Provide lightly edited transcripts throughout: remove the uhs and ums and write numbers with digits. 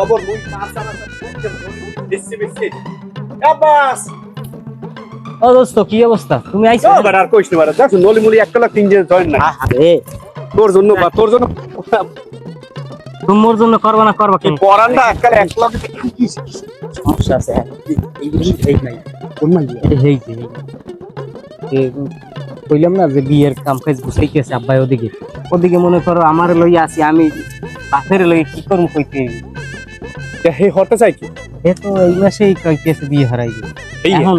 খবর মুই পাঁচ আনা বেশি বেশি আব্বাস ও দোস্ত কি অবস্থা তুমি আইছো এবার আর কইছ না বারা দেখো নলি মুলি 1 লাখ 3 দিন জয়েন না আরে তোর জন্য তোমার জন্য করবা না করবা কেন পরানটা আজকাল 1 লাখ কি সমস্যা আছে এই এই নাই কোন নাই এই কইলাম না যে বিয়ের কাম কাজ গুছাইতেছে আব্বাই ওদিকে মনে করো আমার লই আসি আমি বাপের লই কি করব কইতে হে হতে চাই কি এ তো এই মাসেই কইতেছে বিয়ে হারাইবে এখন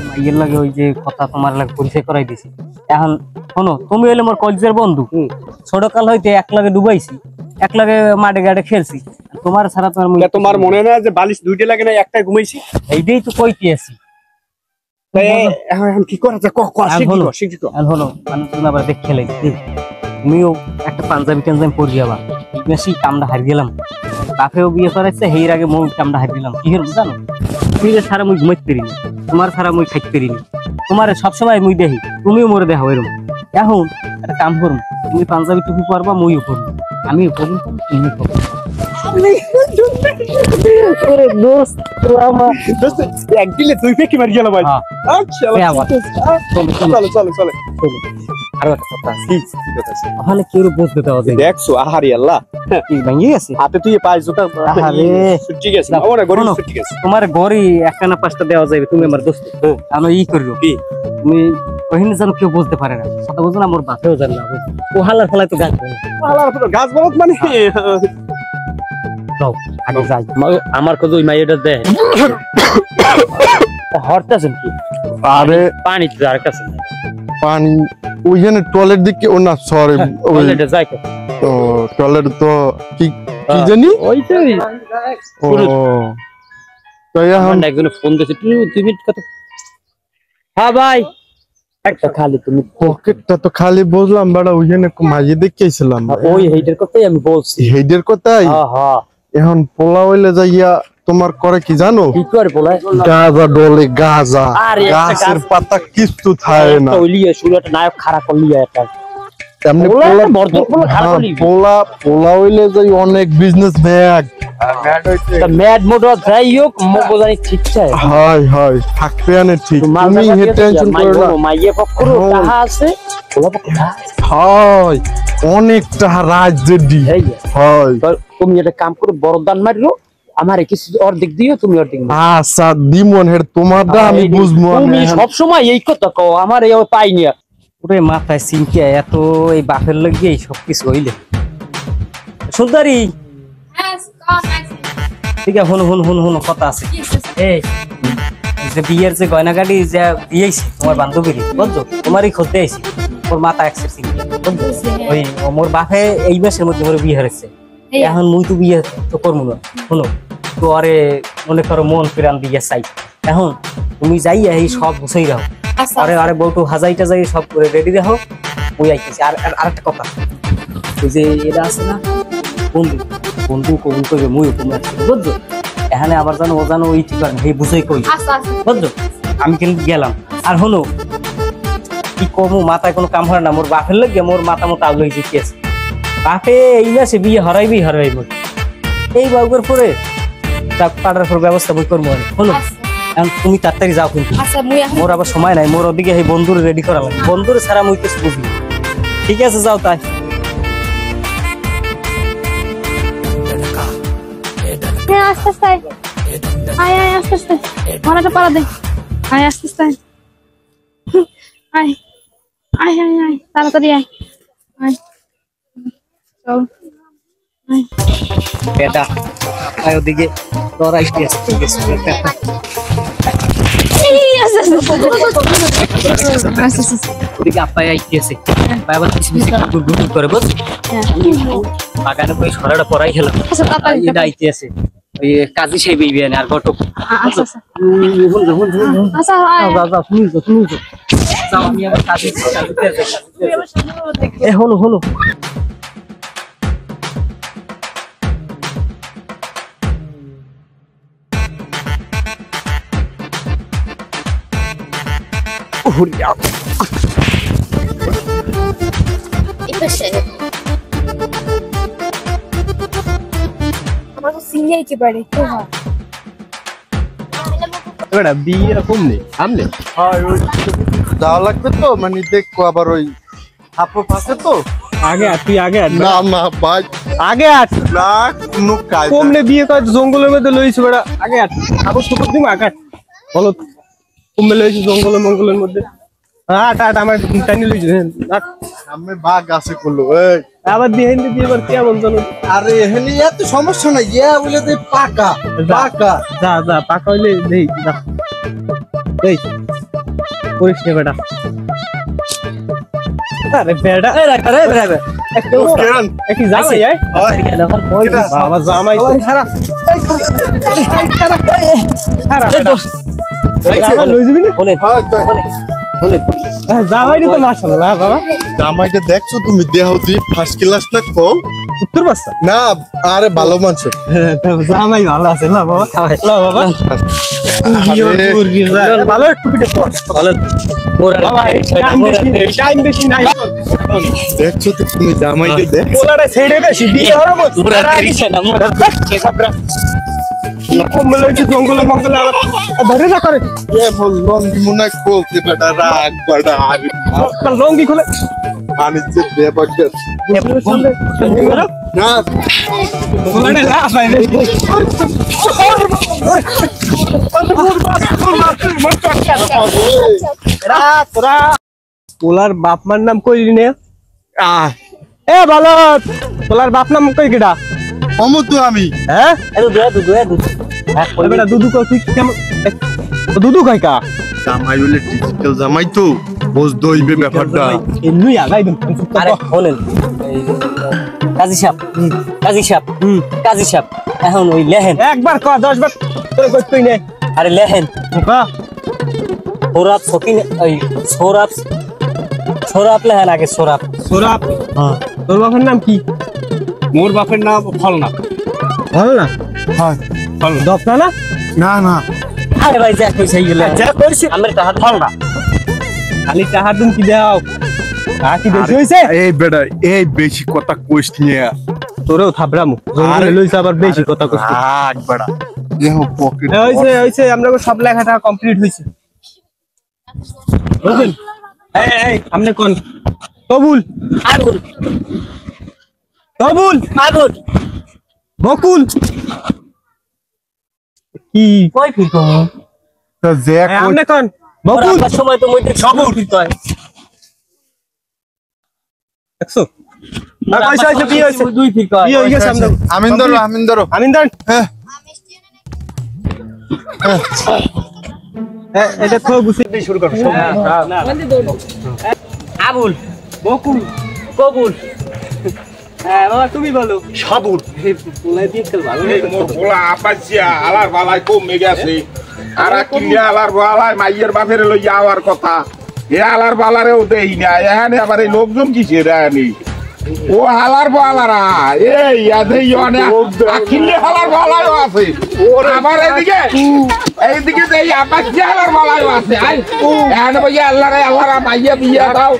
মাইয়ের লাগে ওই যে কথা তোমার লাগে পরিচয় করাই দিছি এখন শোনো তুমি হইলে মোর কলেজের বন্ধু ছোটকাল হইতে এক লাগে ডুবাইছি এক লাগে মাঠে ঘাটে খেলছি তোমার ছাড়া তোমার মনে না যে বালিশ দুইটা লাগে না একটাই ঘুমাইছি এইটাই তো কইতে আছি এখন কি করা যায় শিখি তো হলো মানে তুমি আবার দেখ খেলাই তুমিও একটা পাঞ্জাবি টাঞ্জাবি পরে যাবা বেশি কামটা হারিয়ে গেলাম বাপেও বিয়ে করাইছে হের আগে মই কামটা হারিয়ে গেলাম কি হলো জানো তুমি ছাড়া মুই ঘুমাইতে পারিনি তোমার ছাড়া মুই খাইতে পারিনি তোমার সবসময় মুই দেখি তুমিও মরে দেখা এরকম এখন একটা কাম করুন তুমি পাঞ্জাবি টুপি পরবা মুইও করবো আমিও করবো তুমি করবো তুই ফেকি মারি গেল ভাই চলো আরো একটা কথা ওখানে কেউ বুঝতে দেওয়া যায় দেখছো আহারি আল্লাহ ভেঙে গেছে হাতে তুই পাই জুতা ছুটি গেছে তোমার ঘরে একটা না পাঁচটা দেওয়া যাবে তুমি আমার দোস্ত আমি ই করবো কি তুমি ওখানে যেন কেউ বুঝতে পারে না কথা বুঝো না আমার বাপেও জানে না ও হালার ফলায় তো গাছ বলত মানে আগে যাই আমার কাছে ওই মাইয়াটা দেয় হরতেছেন কি আরে পানি যার কাছে পানি ওইখানে টয়লেট দিকে ও না সরি টয়লেটে যাই তো টয়লেট তো কি কি জানি ওইটাই ও তো এখন একজনে ফোন দিয়েছে 2 মিনিট কত হ্যাঁ ভাই একটা খালি তুমি পকেটটা তো খালি বুঝলাম বড় ওইখানে মাঝে দেখেছিলাম ওই হেডের কথাই আমি বলছি হেডের কথাই হ্যাঁ এখন পোলা হইলে যাইয়া তোমার করে কি জানো কি করে পোলা গাজা ডলে গাজা গাছের পাতা কিছু থাকে না ওইলিয়ে শুরুটা নায়ক খারাপ করলিয়া একটা এমনি পোলা পোলা হইলে যাই অনেক বিজনেস ব্যাগ ম্যাড মোটর যাই হোক মগো জানি ঠিক চাই হাই হাই থাকবে আনে ঠিক তুমি হে টেনশন করো না মাইয়ে পক্ষর টাকা আছে পোলা পক্ষ হাই অনেক টাকা রাজদি হাই তুমি একটা কাম করে বড়দান মারিরো আমারে কিছু অর্ধেক দিও তুমি অর্ধেক আচ্ছা দিমন হের তোমারটা আমি বুঝবো তুমি সব সময় এই কথা কও আমার এই পাইনি ওরে মাথায় সিনকে এত এই বাপের লাগিয়ে সবকিছু হইলে সুন্দরী ঠিক আছে হুন কথা আছে এই যে বিয়ের যে গয়না গাড়ি যে দিয়েছি তোমার বান্ধবীর বুঝছো তোমারই খোঁজতে আইছি ওর মাথা অ্যাক্সেপ্ট ওই মোর বাপে এই মাসের মধ্যে মোর বিয়ে হয়েছে এখন মুই তো বিয়ে তো করবো না শোনো তো আরে মনে করো মন প্রাণ দিয়ে চাই এখন তুমি যাই এই সব গুছাই রাখো আরে আরে বউটু হাজাইটা যাই সব করে রেডি রাখো ওই আইতেছি আর আরেকটা কথা ওই যে এটা আছে না বন্ধু কবুল করবে মুই বুঝছো এখানে আবার জানো ও জানো ওই ঠিক এই বুঝাই কই বুঝছো আমি কিন্তু গেলাম আর হলো কি কমু মাথায় কোনো কাম হয় না মোর বাপের লাগে মোর মাথা মতো আলো হয়েছে কি আছে বাপে এই মাসে বিয়ে হারাইবি এই বাবুর পরে পাড়ার পর ব্যবস্থা বই করবো হলো তুমি তাড়াতাড়ি যাও কিন্তু মোর আবার সময় নাই মোর ওদিকে এই বন্ধুর রেডি করা লাগে বন্ধুর ছাড়া মুই কিছু বুঝি ঠিক আছে যাও তাই আস্তে আস্তে আয় আস্তে আস্তে ভাড়াটা পাড়া দে আয় আস্তে আস্তে আয় আয় আয় আয় তাড়াতাড়ি আয় আয় চল বেটা আয় ওদিকে তোরা ওদিকে আপায় আইতেছে আবার কিছু কিছু করে বুঝ বাগানে বই সরাটা পড়াই খেলাম এটা আইতেছে ওই কাজী সেই বেবি আর ঘটক তুমি যাও আমি আবার কাজে হলো হলো আমার তো সিন মিলাইতে পারে তো হয় এবারে বিয়ে এরকম নেই সামনে যাওয়া লাগবে তো মানে দেখো আবার ওই হাফ আছে তো আগে আর তুই আগে আর না না ভাই আগে আর না কোনো কাজ কমলে বিয়ে কর জঙ্গলের মধ্যে লইছ বেড়া আগে আর আবার সুপার দিম আগে বলো কমলে লইছ জঙ্গলের মঙ্গলের মধ্যে আট আট আমার টাইনি লইছ সামনে বাঘ আছে করলো এই আবার দিয়ে হিন্দি দিয়ে এবার কেমন জানো আরে এখানে এত সমস্যা নাই ইয়া বলে দে পাকা পাকা যা যা পাকা হইলে দেই যা দেই করিস নে বেটা আরে বেটা আরে কেন একটু জামাই আয় বাবা জামাই খারাপ খারাপ লই যাবি না বলেন বলেন জামাই তো মাশাআল্লাহ বাবা জামাইটা দেখছো তুমি দেহ দিয়ে ফার্স্ট ক্লাস না কো উত্তর বাচ্চা না আরে ভালো মানুষ জামাই ভালো আছে না বাবা না বাবা ভালো একটু পিঠে ভালো টাইম বেশি নাই দেখছো তো তুমি জামাইটা দেখ পোলারে ছেড়ে বেশি বিয়ে হলো পুরা তেরিছে না কমলে জঙ্গলে মঙ্গলে ধরে না করে এ বললাম মনে করতে বেটা রাগ বেটা আরে লঙ্গি খুলে আমি যে বেবাকে না পোলারে না ভাই পোলার বাপ মার নাম কই নে এ ভালো পোলার বাপ নাম কই কেডা অমু তো আমি হ্যাঁ দুধু বেটা দুদু কই তুই কেমন দুদু কই কা জামাই হলে ডিজিটাল জামাই তো বুঝ দইবে ব্যাপারটা এমনি আগাই দিন আরে বলেন কাজী সাহেব এখন ওই লেহেন একবার ক 10 বার তোরে কই তুই নে আরে লেহেন কা সোরাব ফকিন ওই সোরাব লেহেন আগে সোরাব সোরাব তোর বাপের নাম কি মোর বাপের নাম ফলনা ভালো না হ্যাঁ ফল দপনা না না না আরে ভাই যা কইছে গেলে যা কইছে আমরা তো হাত ফলনা খালি টাকা দিন কি দাও কি বেশি হইছে এই বেটা এই বেশি কথা কইস নিয়া তোরেও থাবরামু জঙ্গলে লইছে আবার বেশি কথা কইছ রাগ বেটা দেহ পকেট হইছে আমরা সব লেখাটা কমপ্লিট হইছে বুঝলেন এই আমনে কোন কবুল আগুন কবুল আগুন বকুল কি কই ফির কম তো যে আমনে কোন বকুল বকুল সময় তো মইতে সবুর ফির কয় দেখছো না কইছে হইছে বিয়ে হইছে দুই ফির কয় বিয়ে হই গেছে আমরা আমিনদারো আমিনদার হ্যাঁ এটা তো গুছি শুরু কর আবুল বকুল কবুল হ্যাঁ বাবা তুমি বলো সাবুর পোলাই দিয়ে খেল ভালো মোর পোলা আপাচিয়া আলার বালাই কমে গেছে আর কিনে আলার বালাই মাইয়ের বাপের লই যাওয়ার কথা এ আলার বালারেও দেই না এখানে আবার এই লোকজন কিসে রানি ও হালার বালারা এই আদেই অনেক কিনে হালার বালাইও আছে আমার এইদিকে এই আপাচিয়া হালার বালাইও আছে আই এখানে ভাই আল্লাহরা মাইয়া বিয়া দাও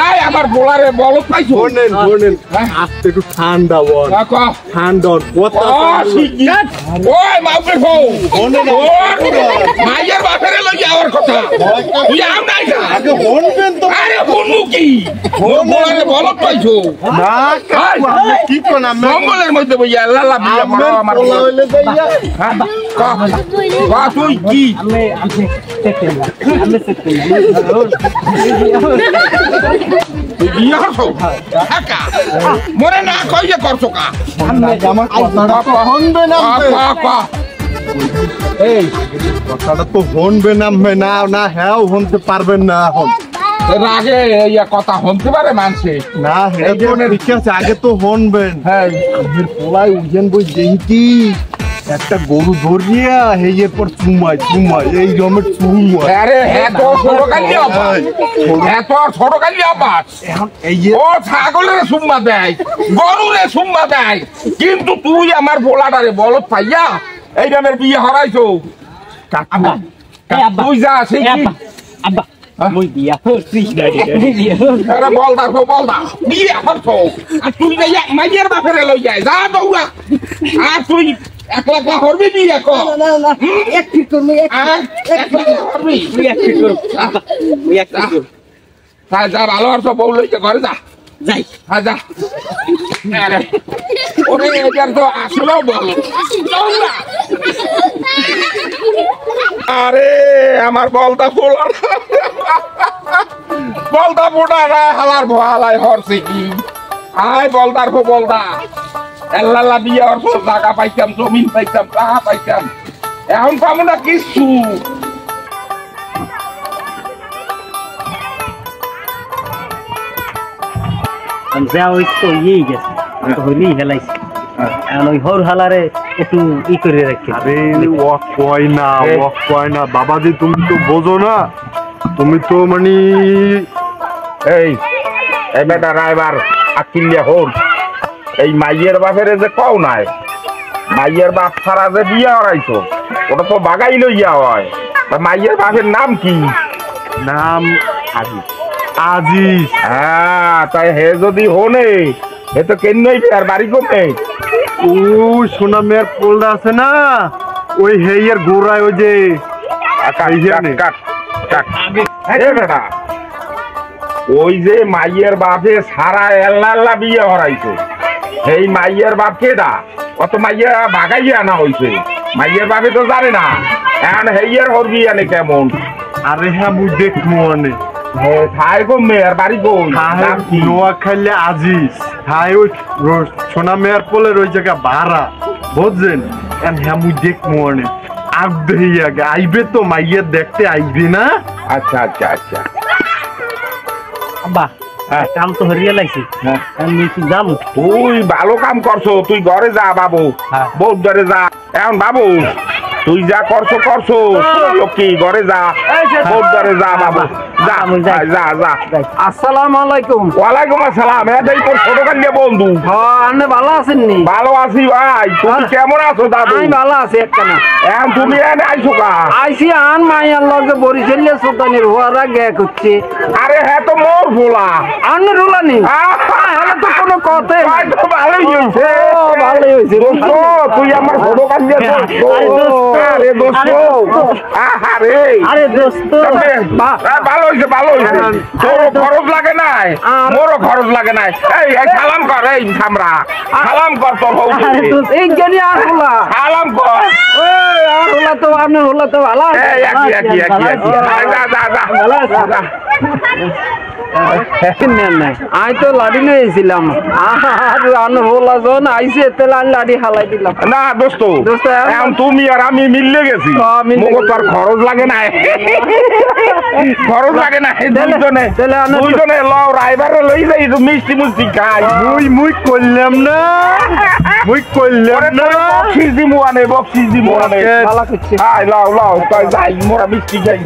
আই আমার পোলারে বলত পাইছো বলেন আস্তে একটু ঠান্ডা বল ঠান্ডা কথা ওই মাউকে ফো মাইয়ার বাপের লই যাওয়ার কথা তুই আম নাই আগে বলবেন তো আরে বনু কি বলারে বলত পাইছো না কাকু আপনি কি কোন আমি জঙ্গলের মধ্যে বইয়া আল্লাহ বিয়া মারো আমার পোলা হইলে যাইয়া তুই কি আমি তুই বিয়া করছো কাকা মরে না কইয়ে করছো কা আমার কথাটা শুনবে না এই কথাটা তো শুনবে না না হ্যাঁ শুনতে পারবেন না এখন এর আগে ইয়া কথা শুনতে পারে মানুষে না হ্যাঁ তো ঠিক আছে আগে তো শুনবেন হ্যাঁ আমাদের পোলাই উজেন বই দেখি একটা গরু ধরিয়া হেয়ের পর চুমাই এই জমের চুমাই আরে এত ছোট কালি আবার এত ছোট কালি আবার এখন এই ও ছাগলের সুম্মা দেয় গরুরে সুম্মা দেয় কিন্তু তুই আমার পোলাটারে বলত পাইয়া এই নামের বিয়ে হরাইছো আব্বা তুই যা সেই আব্বা মই বিয়া করছি আরে বল দা বিয়ে হরছো আর তুই মাইয়ের বাপেরে লই যায় যা দৌড়া আর তুই একলা হরবি নি এখন না না এক ফিট করবি একলা হরবি তুই এক ফিট করব তুই এক ফিট করব হ্যাঁ যা ভালো আর সব বউ লইতে ঘরে যা যাই হ্যাঁ যা আরে ওরে এটার তো আসলেও বল আরে আমার বলটা ফোলা বলটা ফোটা না হালার ভয়ালাই হরছে কি আয় বলদার ফো বলদা এল্লাল্লা বিয়ে হরছ জায়গা পাইতাম জমিন পাইতাম টাকা পাইতাম এখন পাবো না কিছু যা ওই তো ইয়েই গেছে তো হইলেই হেলাইছে এখন ওই হর হালারে একটু ই করে রাখি আরে ওয়াক কয় না বাবাজি তুমি তো বোঝো না তুমি তো মানে এই এই বেটা রাইবার আকিলিয়া হল এই মাইয়ের বাপের যে কও নাই মাইয়ের বাপ ছাড়া যে বিয়ে হরাইছো ওটা তো বাগাই লইয়া হয় তা মাইয়ের বাপের নাম কি নাম আজিজ আজিজ হ্যাঁ তাই হে যদি হনে হে তো কেন্নই আর বাড়ি কমে ও সোনা মেয়ের পোলটা আছে না ওই হেইয়ের গোড়ায় ওই যে বেটা ওই যে মাইয়ের বাপে সারা এল্লা বিয়ে হরাইছো এই মাইয়ের বাপ কেডা অত মাইয়া ভাগাইয়া না হইছে মাইয়ের বাপে তো জানে না এখন হেইয়ের হরবি আনে কেমন আরে হ্যাঁ মুই দেখবো অনেক থাই কমে আর বাড়ি কই নাম কি? নোয়া খাইলে আজিজ হাই ওই সোনা মেয়ের পোলের ওই জায়গা ভাড়া বুঝছেন হ্যাঁ মুই দেখবো অনেক আগ দেহি আগে আইবে তো মাইয়ের দেখতে আইবে না আচ্ছা আচ্ছা আচ্ছা আব্বা হ্যাঁ। কাম তো হরিয়া লাগছে হ্যাঁ। আমি কি যাম তুই ভালো কাম করছো তুই ঘরে যা বাবু হ্যাঁ। বউ ঘরে যা এখন বাবু তুই যা করছো লক্ষ্মী ঘরে যা বউ ঘরে যা বাবু যা আমি যাই। যা যা আসসালামু আলাইকুম ওয়ালাইকুম আসসালাম এই তোর ছোট কান্দিয়া বন্ধু হ্যাঁ আপনি ভালো আছেন নি ভালো আছি ভাই তুমি কেমন আছো দাদু আমি ভালো আছি একখানা এখন তুমি এনে আইছো কা আইসি আন মাইয়ার লগে বরিশালিয়া সুলতানের হওয়ারা গে করছে আরে হ্যাঁ তো মোর ভোলা আন রুলানি হলে তো কোনো কথাই ভাই তো ভালোই হয়েছে ভালোই হয়েছে দোস্ত তুই আমার ছোট কান্দিয়া আরে দোস্ত আরে আরে দোস্ত ভালো হয়েছে তোরও খরচ লাগে নাই মোরও খরচ লাগে নাই এই সালাম কর এই সামরা সালাম কর তোর এই জানি আর হলা সালাম কর আর হলা তো আপনি হলা তো ভালো আছে একই যা আই তো লাড়ি নিয়েছিলাম আর আন হলা যখন আইসে তেল আন লাড়ি হালাই দিলাম না দোস্ত এখন তুমি আর আমি মিললে গেছি মোকে তোর খরচ লাগে নাই খরচ লাগে নাই দুইজনে লও রাইবারে লই যাই মিষ্টি মুষ্টি খাই মুই করলাম না বকশিস দিমু আনে ভালো করছে লাও তাই যাই মোরা মিষ্টি খাই